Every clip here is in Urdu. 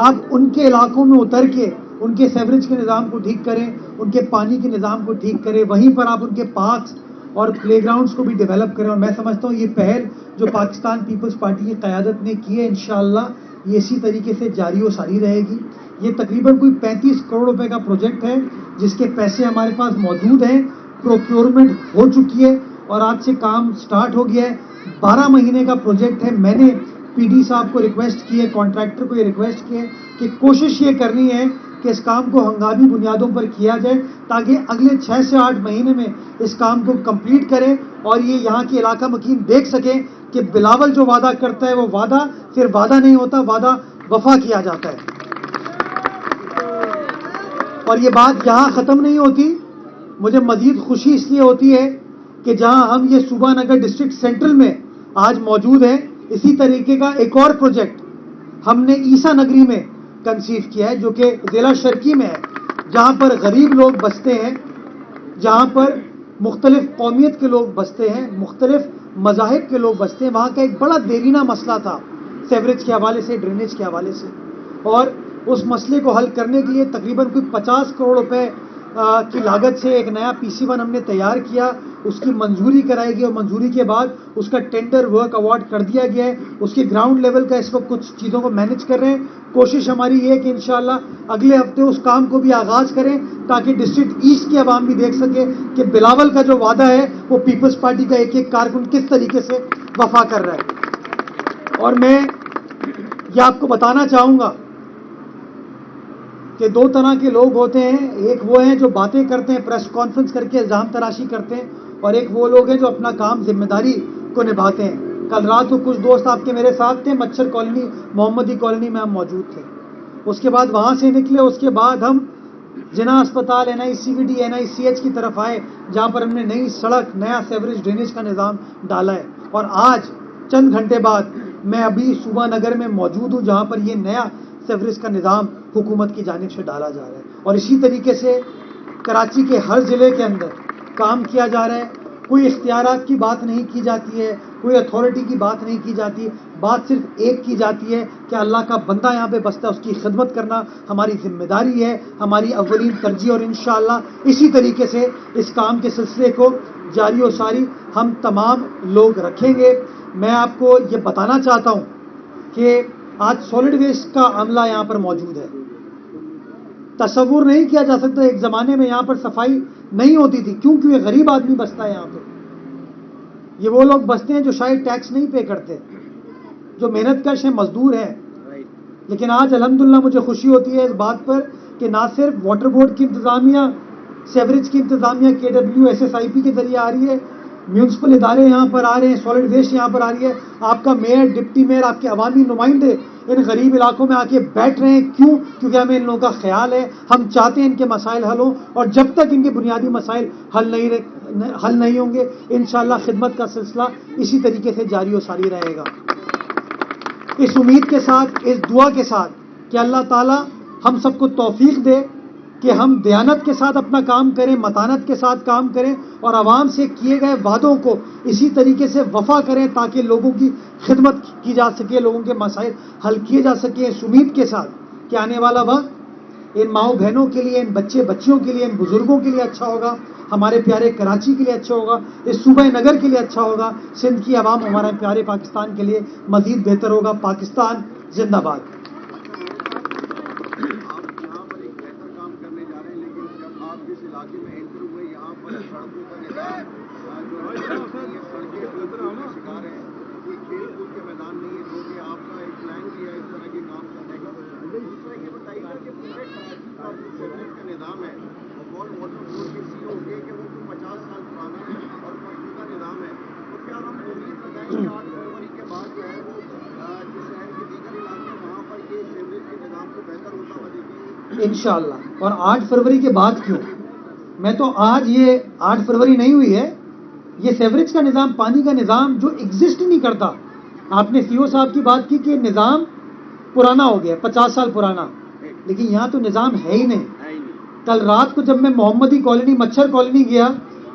آپ ان کے علاقوں میں اتر کے ان کے سیوریج کے نظام کو ٹھیک کریں، ان کے پانی کے نظام کو ٹھیک کریں، وہیں پر آپ ان کے پارکس اور پلے گراؤنڈس کو بھی ڈیولپ کریں. اور میں سمجھتا ہوں یہ پہل جو پاکستان پیپلز پارٹی کی قیادت نے کی ہے، انشاءاللہ یہ اسی طریقے سے جاری و ساری رہے گی. یہ تقریباً کوئی 35 کروڑ روپے کا پروجیکٹ ہے جس کے پیسے ہمارے پاس موجود ہیں، پروکیورمنٹ ہو چکی ہے اور آج سے کام سٹارٹ ہو گیا ہے. 12 مہینے کا پروجیکٹ ہے. میں نے پی ڈی صاحب کو ریکویسٹ کی ہے، کانٹریکٹر کو یہ ریکویسٹ کی ہے کہ کوشش یہ کرنی ہے کہ اس کام کو ہنگامی بنیادوں پر کیا جائے تاکہ اگلے 6 سے 8 مہینے میں اس کام کو کمپلیٹ کریں اور یہ یہاں کے علاقہ مکین دیکھ سکیں کہ بلاول جو وعدہ کرتا ہے وہ وعدہ صرف وعدہ نہیں ہوتا، وعدہ وفا کیا جاتا ہے. اور یہ بات یہاں ختم نہیں ہوتی. مجھے مزید خوشی اس لیے ہوتی ہے کہ جہاں ہم یہ صوبہ نگر ڈسٹرکٹ سینٹرل میں آج موجود ہیں، اسی طریقے کا ایک اور پروجیکٹ ہم نے عیسیٰ نگری میں کنسیو کیا ہے جو کہ ضلع شرقی میں ہے، جہاں پر غریب لوگ بستے ہیں، جہاں پر مختلف قومیت کے لوگ بستے ہیں، مختلف مذاہب کے لوگ بستے ہیں. وہاں کا ایک بڑا دیرینہ مسئلہ تھا سیوریج کے حوالے سے، ڈرینیج کے حوالے سے، اور اس مسئلے کو حل کرنے کے لیے تقریباً کوئی 50 کروڑ روپے کی لاگت سے ایک نیا PC1 ہم نے تیار کیا. اس کی منظوری کرائی گئی اور منظوری کے بعد اس کا ٹینڈر ورک اوارڈ کر دیا گیا ہے. اس کے گراؤنڈ لیول کا اس وقت کچھ چیزوں کو مینیج کر رہے ہیں. کوشش ہماری یہ ہے کہ انشاءاللہ اگلے ہفتے اس کام کو بھی آغاز کریں تاکہ ڈسٹرکٹ ایسٹ کی عوام بھی دیکھ سکے کہ بلاول کا جو وعدہ ہے وہ پیپلز پارٹی کا ایک ایک کارکن کس طریقے سے وفا کر رہا ہے. اور میں یہ آپ کو بتانا چاہوں گا کہ 2 طرح کے لوگ ہوتے ہیں. ایک وہ ہیں جو باتیں کرتے ہیں، پریس کانفرنس کر کے الزام تراشی کرتے ہیں، اور ایک وہ لوگ ہیں جو اپنا کام ذمہ داری کو نبھاتے ہیں. کل رات کو کچھ دوست آپ کے میرے ساتھ تھے، مچھر کالونی، محمدی کالونی میں ہم موجود تھے. اس کے بعد وہاں سے نکلے، اس کے بعد ہم جناح اسپتال، NICVD NICH کی طرف آئے جہاں پر ہم نے نئی سڑک، نیا سیوریج ڈرینیج کا نظام ڈالا ہے. اور آج چند گھنٹے بعد میں ابھی صوبہ نگر میں موجود ہوں جہاں پر یہ نیا سیوریج کا نظام حکومت کی جانب سے ڈالا جا رہا ہے. اور اسی طریقے سے کراچی کے ہر ضلع کے اندر کام کیا جا رہا ہے. کوئی اختیارات کی بات نہیں کی جاتی ہے، کوئی اتھارٹی کی بات نہیں کی جاتی، بات صرف ایک کی جاتی ہے کہ اللہ کا بندہ یہاں پہ بستا ہے، اس کی خدمت کرنا ہماری ذمہ داری ہے، ہماری اولین ترجیح. اور انشاءاللہ اسی طریقے سے اس کام کے سلسلے کو جاری و ساری ہم تمام لوگ رکھیں گے. میں آپ کو یہ بتانا چاہتا ہوں کہ آج سالڈ ویسٹ کا عملہ یہاں پر موجود ہے. تصور نہیں کیا جا سکتا ایک زمانے میں یہاں پر صفائی نہیں ہوتی تھی. کیوں یہ غریب آدمی بستا ہے یہاں پہ. یہ وہ لوگ بستے ہیں جو شاید ٹیکس نہیں پے کرتے، جو محنت کش ہیں، مزدور ہیں. لیکن آج الحمدللہ مجھے خوشی ہوتی ہے اس بات پر کہ نہ صرف واٹر بورڈ کی انتظامیہ، سیوریج کی انتظامیہ KW SSIP کے ذریعے آ رہی ہے، میونسپل ادارے یہاں پر آ رہے ہیں، سالڈ ویسٹ یہاں پر آ رہی ہے. آپ کا میئر، ڈپٹی میئر، آپ کے عوامی نمائندے ان غریب علاقوں میں آ کے بیٹھ رہے ہیں. کیوں؟ کیونکہ ہمیں ان لوگوں کا خیال ہے، ہم چاہتے ہیں ان کے مسائل حل ہوں، اور جب تک ان کے بنیادی مسائل حل نہیں ہوں گے انشاءاللہ خدمت کا سلسلہ اسی طریقے سے جاری و ساری رہے گا. اس امید کے ساتھ، اس دعا کے ساتھ کہ اللہ تعالی ہم سب کو توفیق دے کہ ہم دیانت کے ساتھ اپنا کام کریں، متانت کے ساتھ کام کریں اور عوام سے کیے گئے وعدوں کو اسی طریقے سے وفا کریں تاکہ لوگوں کی خدمت کی جا سکے، لوگوں کے مسائل حل کیے جا سکیں. اس امید کے ساتھ کہ آنے والا وقت ان ماؤں بہنوں کے لیے، ان بچے بچیوں کے لیے، ان بزرگوں کے لیے اچھا ہوگا، ہمارے پیارے کراچی کے لیے اچھا ہوگا، اس صوبہ نگر کے لیے اچھا ہوگا، سندھ کی عوام، ہمارے پیارے پاکستان کے لیے مزید بہتر ہوگا. پاکستان زندہ باد. انشاءاللہ. اور 8 فروری کے بعد کیوں؟ میں تو آج یہ 8 فروری نہیں ہوئی ہے، یہ سیوریج کا نظام، پانی کا نظام جو ایگزسٹ نہیں کرتا. آپ نے CO صاحب کی بات کی کہ نظام پرانا ہو گیا، 50 سال پرانا، لیکن یہاں تو نظام ہے ہی نہیں. کل رات کو جب میں محمدی کالونی، مچھر کالونی گیا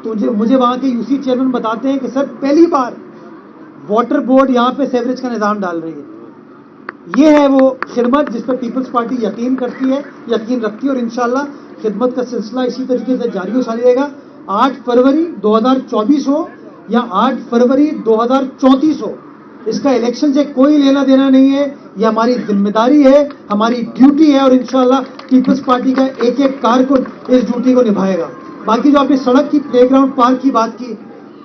تو مجھے وہاں کے UC چیئرمین بتاتے ہیں کہ سر پہلی بار واٹر بورڈ یہاں پہ سیوریج کا نظام ڈال رہی ہے. یہ ہے وہ خدمت جس پہ پیپلز پارٹی یقین کرتی ہے، یقین رکھتی ہے، اور انشاءاللہ خدمت کا سلسلہ اسی طریقے سے جاری و ساری رہے گا. 8 فروری 2024 ہو یا 8 فروری 2034 ہو، اس کا الیکشن سے کوئی لینا دینا نہیں ہے. یہ ہماری ذمہ داری ہے، ہماری ڈیوٹی ہے، اور انشاءاللہ پیپلز پارٹی کا ایک ایک کارکن اس ڈیوٹی کو نبھائے گا. باقی جو آپ نے سڑک کی، پلے گراؤنڈ، پارک کی بات کی،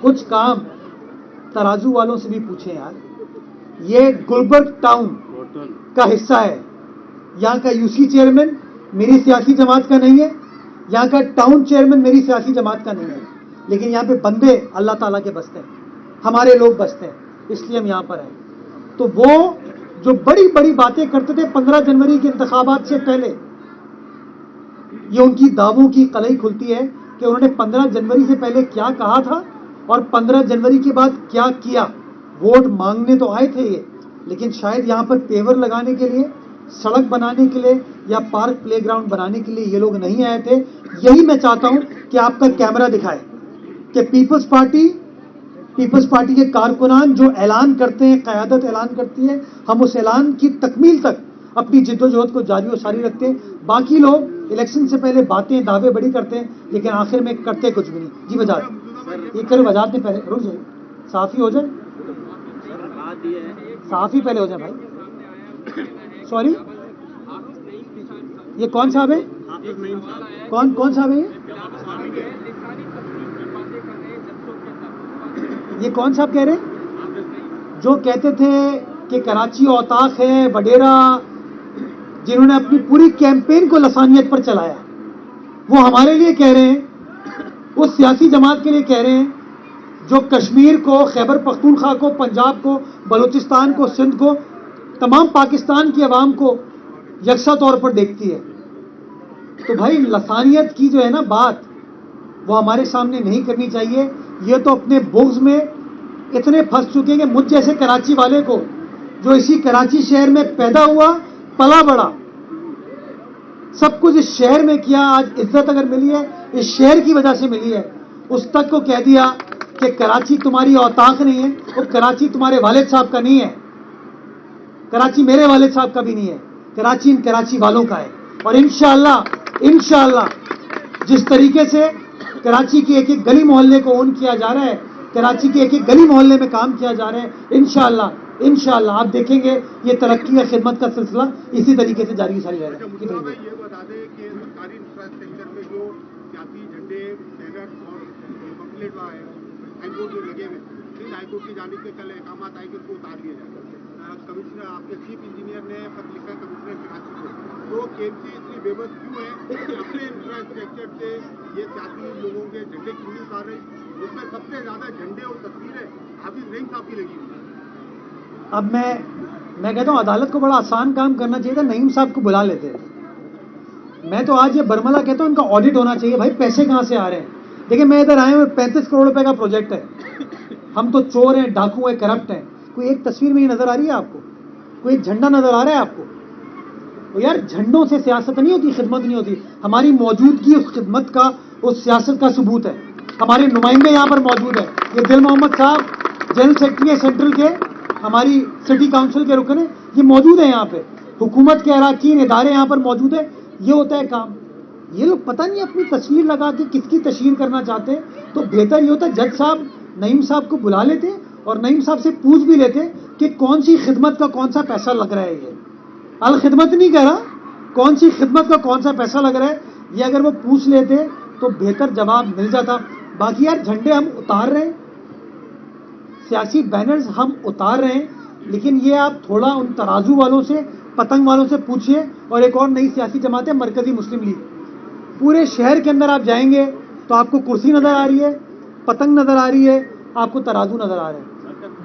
کچھ کام ترازو والوں سے بھی پوچھیں یار. یہ گلبرگ ٹاؤن کا حصہ ہے. یہاں کا یو سی چیئرمین میری سیاسی جماعت کا نہیں ہے، یہاں کا ٹاؤن چیئرمین میری سیاسی جماعت کا نہیں ہے، لیکن یہاں پہ بندے اللہ تعالیٰ کے بستے ہیں، ہمارے لوگ بستے ہیں، اس لیے ہم یہاں پر ہیں. تو وہ جو بڑی بڑی باتیں کرتے تھے 15 جنوری کے انتخابات سے پہلے، یہ ان کی دعووں کی قلعی کھلتی ہے کہ انہوں نے 15 جنوری سے پہلے کیا کہا تھا اور 15 جنوری کے بعد کیا کیا. ووٹ مانگنے تو آئے تھے یہ، لیکن شاید یہاں پر پیور لگانے کے لیے، سڑک بنانے کے لیے یا پارک پلے گراؤنڈ بنانے کے لیے یہ لوگ نہیں آئے تھے. یہی میں چاہتا ہوں کہ آپ کا کیمرہ دکھائے کہ پیپلز پارٹی کے کارکنان جو اعلان کرتے ہیں، قیادت اعلان کرتی ہے، ہم اس اعلان کی تکمیل تک اپنی جد و جہد کو جاری و ساری رکھتے ہیں. باقی لوگ الیکشن سے پہلے باتیں، دعوے بڑی کرتے ہیں، لیکن آخر میں کرتے کچھ بھی نہیں. جی وجاہت یہ کرے، وجاہت نے پہلے رک جائے، صافی ہو جائے، صافی پہلے ہو جائے بھائی. سوری، یہ کون صاحب ہے؟ کون صاحب ہے یہ کون صاحب کہہ رہے ہیں؟ جو کہتے تھے کہ کراچی اوطاق ہے، وڈیرا، جنہوں نے اپنی پوری کیمپین کو لسانیت پر چلایا، وہ ہمارے لیے کہہ رہے ہیں، اس سیاسی جماعت کے لیے کہہ رہے ہیں جو کشمیر کو، خیبر پختونخوا کو، پنجاب کو، بلوچستان کو، سندھ کو، تمام پاکستان کی عوام کو یکساں طور پر دیکھتی ہے. تو بھائی لسانیت کی جو ہے نا بات، وہ ہمارے سامنے نہیں کرنی چاہیے. یہ تو اپنے بغض میں اتنے پھنس چکے ہیں کہ مجھ جیسے کراچی والے کو، جو اسی کراچی شہر میں پیدا ہوا، پلا بڑا، سب کچھ اس شہر میں کیا، آج عزت اگر ملی ہے اس شہر کی وجہ سے ملی ہے، اس تک کو کہہ دیا کہ کراچی تمہاری اوطاق نہیں ہے. وہ کراچی تمہارے والد صاحب کا نہیں ہے، کراچی میرے والد صاحب کا بھی نہیں ہے، کراچی ان کراچی والوں کا ہے. اور انشاءاللہ جس طریقے سے کراچی کی ایک ایک گلی محلے کو اون کیا جا رہا ہے، کراچی کے ایک ایک گلی محلے میں کام کیا جا رہا ہے، انشاءاللہ آپ دیکھیں گے یہ ترقی اور خدمت کا سلسلہ اسی طریقے سے جاری ساری رہے گا. یہ بتا دیں کہ سرکاری انفراسٹرکچر میں جو سیاسی جھنڈے، بینر اور پمفلیٹ ہائی کورٹ جو لگے ہوئے، پلیز ہائی کورٹ کی جانب سے کل احکامات آئے کہ اس کو اتار دیا جائے. کمشنر، آپ کے چیف انجینئر نے خط لکھا ہے کمشنر کراچی کو، تو KMC اتنی بے بس کیوں ہے کہ اپنے انفراسٹرکچر سے یہ سیاسی لوگوں کے جھنڈے کیوں نہیں اتار رہے؟ اس میں سب سے زیادہ جھنڈے اور تصویریں حافظ نعیم صاحب کی لگی ہوئی ہیں. اب میں کہتا ہوں عدالت کو بڑا آسان کام کرنا چاہیے تھا، نعیم صاحب کو بلا لیتے. میں تو آج یہ برملا کہتا ہوں ان کا آڈٹ ہونا چاہیے. بھائی پیسے کہاں سے آ رہے ہیں؟ دیکھیں میں ادھر آئے ہوئے 35 کروڑ روپے کا پروجیکٹ ہے. ہم تو چور ہیں، ڈاکو ہیں، کرپٹ ہیں. کوئی ایک تصویر میں یہ نظر آ رہی ہے آپ کو؟ کوئی ایک جھنڈا نظر آ رہا ہے آپ کو؟ تو یار جھنڈوں سے سیاست نہیں ہوتی، خدمت نہیں ہوتی. ہماری موجودگی اس خدمت کا، اس سیاست کا ثبوت ہے. ہمارے نمائندے یہاں پر موجود ہیں. یہ دل محمد صاحب جنرل سیکرٹری ہے سینٹرل کے، ہماری سٹی کاؤنسل کے رکن ہیں، یہ موجود ہیں یہاں پہ. حکومت کے اراکین ادارے یہاں پر موجود ہیں. یہ ہوتا ہے کام. یہ لوگ پتہ نہیں اپنی تصویر لگا کے کس کی تشہیر کرنا چاہتے ہیں. تو بہتر یہ ہوتا ہے جج صاحب نعیم صاحب کو بلا لیتے اور نعیم صاحب سے پوچھ بھی لیتے کہ کون سی خدمت کا کون سا پیسہ لگ رہا ہے. یہ الخدمت نہیں کہہ رہا، کون سی خدمت کا کون سا پیسہ لگ رہا ہے. یہ اگر وہ پوچھ لیتے تو بہتر جواب مل جاتا. باقی یار جھنڈے ہم اتار رہے ہیں، سیاسی بینرز ہم اتار رہے ہیں، لیکن یہ آپ تھوڑا ان ترازو والوں سے، پتنگ والوں سے پوچھئے. اور ایک اور نئی سیاسی جماعت ہے مرکزی مسلم لیگ. پورے شہر کے اندر آپ جائیں گے تو آپ کو کرسی نظر آ رہی ہے، پتنگ نظر آ رہی ہے، آپ کو ترازو نظر آ رہے ہیں.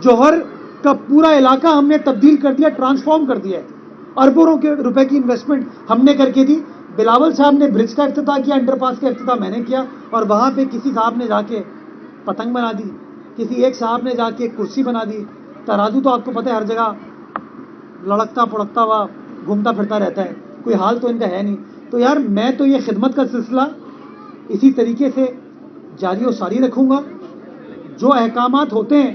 جوہر کا پورا علاقہ ہم نے تبدیل کر دیا، ٹرانسفارم کر دیا ہے. اربوں کے روپے کی انویسٹمنٹ ہم نے کر کے دی. بلاول صاحب نے برج کا افتتاح کیا، انڈر پاس کا افتتاح میں نے کیا، اور وہاں پہ کسی صاحب نے جا کے پتنگ بنا دی، کسی ایک صاحب نے جا کے کرسی بنا دی. ترازو تو آپ کو پتہ ہے ہر جگہ لڑکتا پڑکتا ہوا گھومتا پھرتا رہتا ہے، کوئی حال تو ان کا ہے نہیں. تو یار میں تو یہ خدمت کا سلسلہ اسی طریقے سے جاری و ساری رکھوں گا. جو احکامات ہوتے ہیں،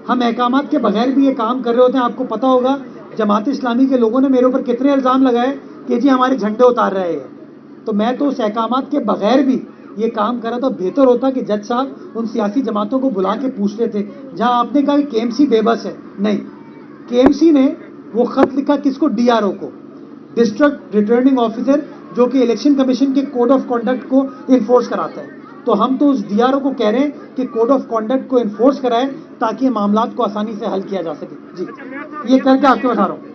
ہم احکامات کے بغیر بھی یہ کام کر رہے ہوتے ہیں. آپ کو پتہ ہوگا جماعت اسلامی کے لوگوں نے میرے اوپر کتنے الزام لگائے کہ جی ہمارے جھنڈے اتار رہے ہیں. تو میں تو اس احکامات کے بغیر بھی یہ کام کرا تو بہتر ہوتا کہ جج صاحب ان سیاسی جماعتوں کو بلا کے پوچھ لیتے. جہاں آپ نے کہا کہ کے ایم سی بے بس ہے، نہیں، کے ایم سی نے وہ خط لکھا کس کو؟ ڈی آر او کو، ڈسٹرکٹ ریٹرننگ آفیسر، جو کہ الیکشن کمیشن کے کوڈ آف کنڈکٹ کو انفورس کراتا ہے. تو ہم تو اس ڈی آر او کو کہہ رہے ہیں کہ کوڈ آف کنڈکٹ کو انفورس کرائے تاکہ یہ معاملات کو آسانی سے حل کیا جا سکے. جی یہ کر کے آپ کو بتا رہا ہوں.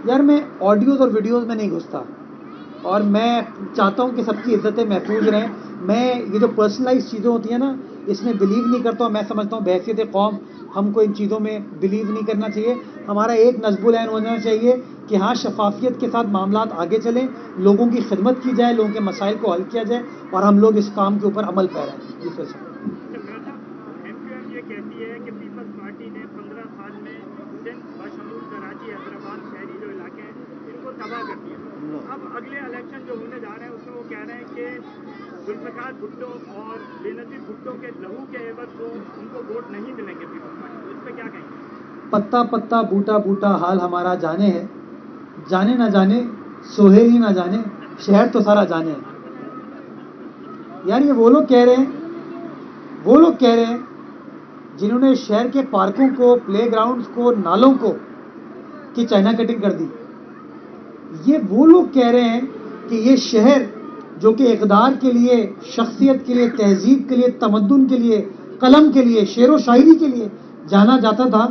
یار میں آڈیوز اور ویڈیوز میں نہیں گھستا، اور میں چاہتا ہوں کہ سب کی عزتیں محفوظ رہیں. میں یہ جو پرسنلائز چیزیں ہوتی ہیں نا، اس میں بلیو نہیں کرتا ہوں. میں سمجھتا ہوں بحیثیت قوم ہم کو ان چیزوں میں بلیو نہیں کرنا چاہیے. ہمارا ایک نصب العین ہونا چاہیے کہ ہاں شفافیت کے ساتھ معاملات آگے چلیں، لوگوں کی خدمت کی جائے، لوگوں کے مسائل کو حل کیا جائے، اور ہم لوگ اس کام کے اوپر عمل پیرا ہیں. جی سر. یہ کہتی ہے کہ پیپلز پارٹی نے 15 سال میں سندھ بشمول کراچی حیدرآباد شہری جو علاقے ہیں ان کو تباہ کر دیا. اب اگلے الیکشن جو ہونے جا رہے ہیں اس میں وہ کہہ رہے ہیں کہ ذوالفقار بھٹو اور بے نظیر بھٹو کے لہو کے عوض کو ان کو ووٹ نہیں ملیں گے پیپلز پارٹی. اس پہ کیا کہیں گے؟ پتا پتا بوٹا بوٹا حال ہمارا جانے ہے، جانے نہ جانے سہیل ہی نہ جانے، شہر تو سارا جانے ہے. یار یہ وہ لوگ کہہ رہے ہیں جنہوں نے شہر کے پارکوں کو، پلے گراؤنڈز کو، نالوں کو کی چائنا کٹنگ کر دی. یہ وہ لوگ کہہ رہے ہیں کہ یہ شہر جو کہ اقدار کے لیے، شخصیت کے لیے، تہذیب کے لیے، تمدن کے لیے، قلم کے لیے، شعر و شاعری کے لیے جانا جاتا تھا،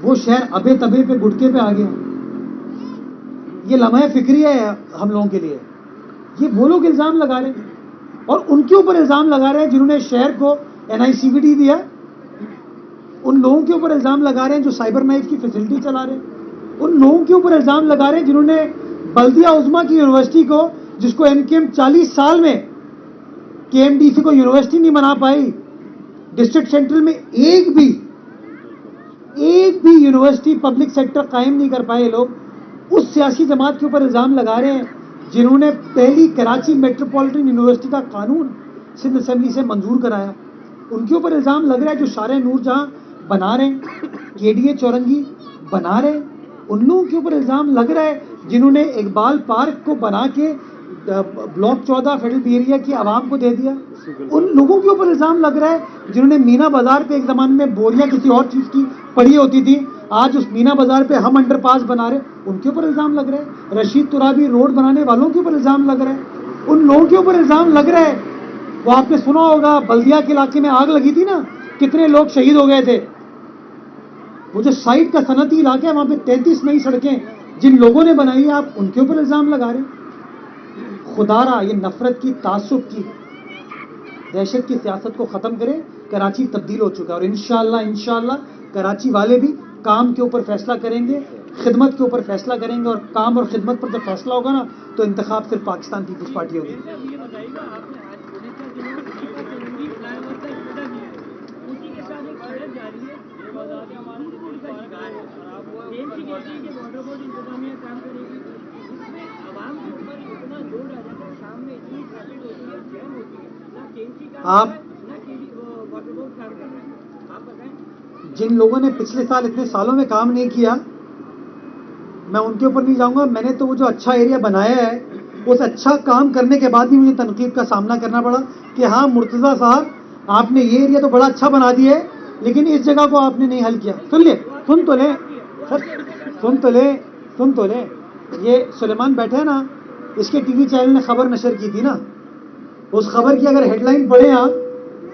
وہ شہر ابے تبے پہ گٹکے پہ آ گیا. یہ لمحہ فکری ہے ہم لوگوں کے لیے. یہ وہ لوگ الزام لگا رہے ہیں، اور ان کے اوپر الزام لگا رہے ہیں جنہوں نے شہر کو NICVT دیا. ان لوگوں کے اوپر الزام لگا رہے ہیں جو سائبر نائف کی فیسلٹی چلا رہے ہیں. ان لوگوں کے اوپر الزام لگا رہے ہیں جنہوں نے بلدیہ عظمیٰ کی یونیورسٹی کو، جس کو MKM 40 سال میں KMDC کو یونیورسٹی نہیں بنا پائی، ڈسٹرکٹ سینٹرل میں ایک بھی یونیورسٹی پبلک سیکٹر قائم نہیں کر پائے لوگ. اس سیاسی جماعت کے اوپر الزام لگا رہے ہیں جنہوں نے پہلی کراچی میٹروپولیٹن یونیورسٹی کا قانون سندھ اسمبلی سے منظور کرایا. ان کے اوپر الزام لگ رہا ہے جو شارع نور جہاں بنا رہے ہیں، KDA چورنگی بنا رہے ہیں. ان لوگوں کے اوپر الزام لگ رہا ہے جنہوں نے اقبال پارک کو بنا کے بلاک 14 فیڈرل ایریا کی عوام کو دے دیا. ان لوگوں کے اوپر الزام لگ رہا ہے جنہوں نے مینا بازار پہ ایک زمانے میں بوریاں کسی اور چیز کی پڑی ہوتی تھی، آج اس مینا بازار پہ ہم انڈر پاس بنا رہے ہیں. ان کے اوپر الزام لگ رہا ہے. رشید ترابی روڈ بنانے والوں کے اوپر الزام لگ رہا ہے. ان لوگوں کے اوپر الزام لگ رہا ہے. وہ آپ نے سنا ہوگا بلدیہ کے علاقے میں آگ لگی تھی نا، کتنے لوگ شہید ہو گئے تھے. وہ جو سائٹ کا صنعتی علاقہ ہے وہاں پہ 33 نئی سڑکیں جن لوگوں نے بنائی ہیں، آپ ان کے اوپر الزام لگا رہے ہیں. خدا را یہ نفرت کی، تعصب کی، دہشت کی سیاست کو ختم کریں. کراچی تبدیل ہو چکا ہے، اور انشاءاللہ کراچی والے بھی کام کے اوپر فیصلہ کریں گے، خدمت کے اوپر فیصلہ کریں گے. اور کام اور خدمت پر جب فیصلہ ہوگا نا تو انتخاب صرف پاکستان پیپلز پارٹی ہوگی. آپ جن لوگوں نے پچھلے سال اتنے سالوں میں کام نہیں کیا، میں ان کے اوپر نہیں جاؤں گا. میں نے تو وہ جو اچھا ایریا بنایا ہے، اس اچھا کام کرنے کے بعد بھی مجھے تنقید کا سامنا کرنا پڑا کہ ہاں مرتضیٰ صاحب آپ نے یہ ایریا تو بڑا اچھا بنا دیا ہے لیکن اس جگہ کو آپ نے نہیں حل کیا. سن تو لیں. یہ سلیمان بیٹھے ہیں نا، اس کے ٹی وی چینل نے خبر نشر کی تھی نا، اس خبر کی اگر ہیڈ لائن پڑھیں آپ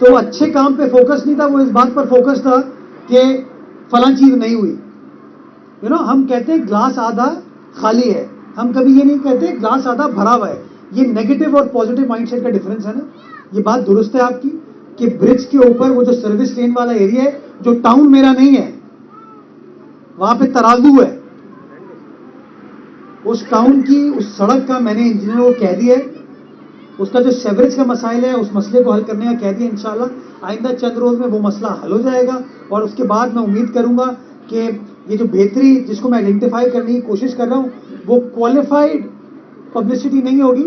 تو وہ اچھے کام پہ فوکس نہیں تھا، وہ اس بات پر فوکس تھا کہ فلاں چیز نہیں ہوئی. ہم کہتے ہیں گلاس آدھا خالی ہے، ہم کبھی یہ نہیں کہتے گلاس آدھا بھرا ہوا ہے. یہ نیگیٹو اور پازیٹو مائنڈ سیٹ کا ڈفرنس ہے نا. یہ بات درست ہے آپ کی کہ برج کے اوپر وہ جو سروس لین والا ایریا ہے، جو ٹاؤن میرا نہیں ہے، وہاں پہ ترازو ہے. اس ٹاؤن کی اس سڑک کا میں نے انجینئر کو کہہ دیا ہے، اس کا جو سیوریج کا مسائل ہے اس مسئلے کو حل کرنے کا کہہ دیا. انشاءاللہ آئندہ چند روز میں وہ مسئلہ حل ہو جائے گا، اور اس کے بعد میں امید کروں گا کہ یہ جو بہتری جس کو میں آئیڈینٹیفائی کرنے کی کوشش کر رہا ہوں وہ کوالیفائڈ پبلسٹی نہیں ہوگی،